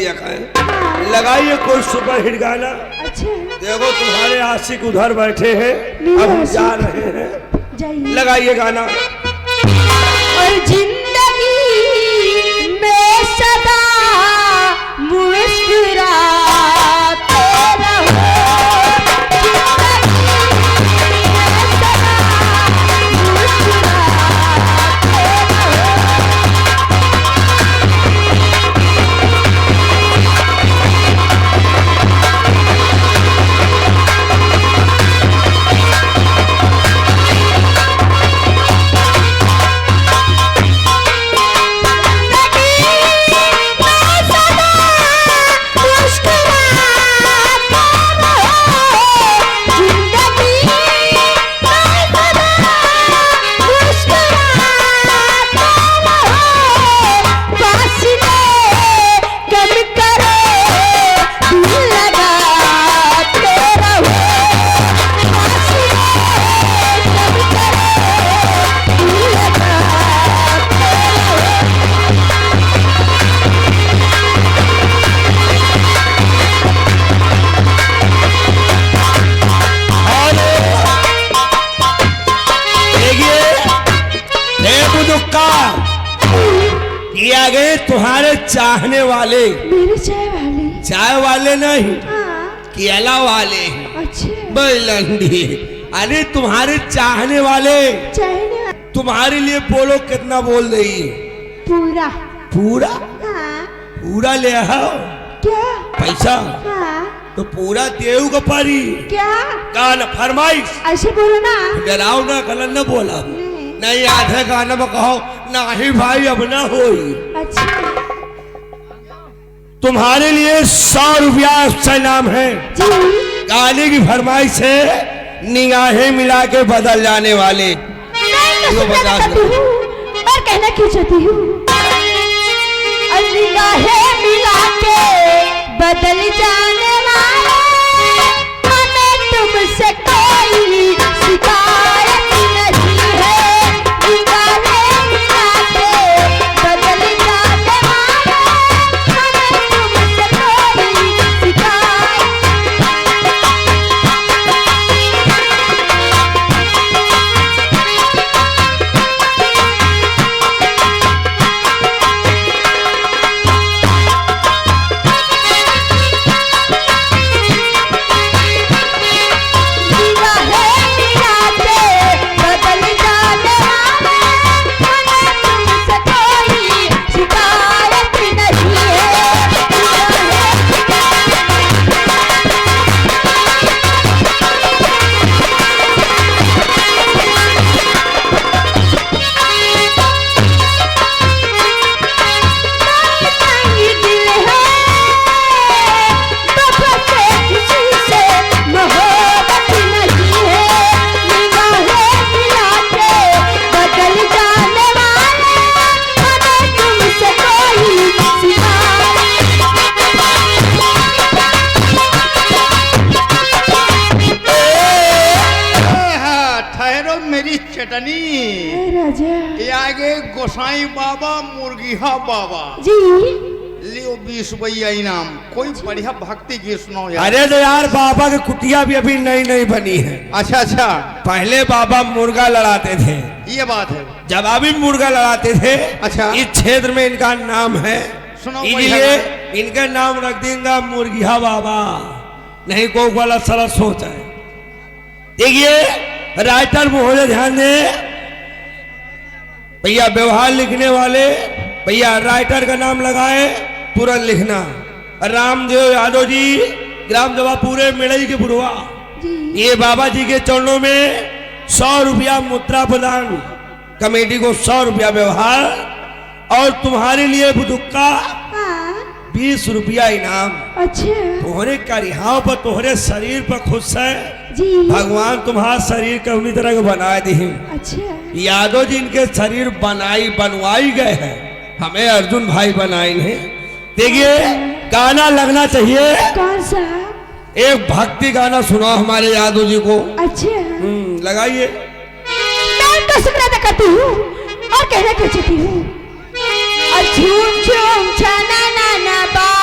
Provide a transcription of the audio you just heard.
गायक हैं। लगाइए कोई सुपरहिट गाना। अच्छा देखो तुम्हारे आशिक उधर बैठे हैं, अब हम जा रहे हैं, लगाइए गाना। और जिंदगी में सदा मुस्कुराते रहो, गए तुम्हारे चाहने वाले, मेरे चाय वाले नहीं, हाँ। केला वाले। अच्छा बेलंडी, अरे तुम्हारे चाहने वाले तुम्हारे लिए बोलो कितना बोल रही है? पूरा पूरा हाँ। पूरा ले आओ। क्या पैसा? हाँ। तो पूरा देव का पारी क्या गाना फरमाइश ऐसे बोलो ना, डराओ ना, गलत न बोला नहीं। आधे गाना में कहो नहीं भाई अब ना होई। अच्छा तुम्हारे लिए 100 रुपया अच्छा नाम है जी। गाने की फरमाइश है, निगाहें मिला के बदल जाने वाले। और कहना क्यों चाहती हूँ, निगाहें मिला के बदल जाने वाले, हमें तुमसे कोई शिकायत नहीं है। निगाहें मिला के बदल जाने वाले, हमें तुमसे कोई शिकायत। ये आगे गोसाई बाबा मुर्गिया बाबा जी, लियो 20 रुपया इनाम। कोई बढ़िया भक्ति गीत सुनाओ यार। अरे तो यार बाबा की कुटिया भी अभी नई नई बनी है। अच्छा अच्छा, पहले बाबा मुर्गा लड़ाते थे, ये बात है। जवाबी मुर्गा लड़ाते थे। अच्छा, इस क्षेत्र में इनका नाम है, इसलिए इनका नाम रख देंगे मुर्गिया बाबा। नहीं को वाला सारा सोच है। देखिए राइटर महोदय ध्यान दे भैया, व्यवहार लिखने वाले भैया राइटर का नाम लगाए, तुरंत लिखना। रामदेव यादव जी, ग्राम सभा पूरे मिड़ई के बुढ़वा। ये बाबा जी के चरणों में 100 रुपया मुद्रा प्रदान, कमेटी को 100 रुपया व्यवहार, और तुम्हारे लिए बुजुक्का 20 रुपया इनाम। अच्छा, तोहरे करिहाव पर, तोहरे शरीर पर खुश है जी। भगवान तुम्हारा शरीर के उन्हीं तरह के बना दी। अच्छा, यादव जी इनके शरीर बनवाई गए हैं, हमें अर्जुन भाई बनाए हैं। देखिए गाना लगना चाहिए। कौन सा? एक भक्ति गाना सुनाओ हमारे यादव जी को। अच्छा लगाइए। मैं तो सुनना करती हूँ और कहना क्या चाहती हूँ। झूम झूम छना ना ना बा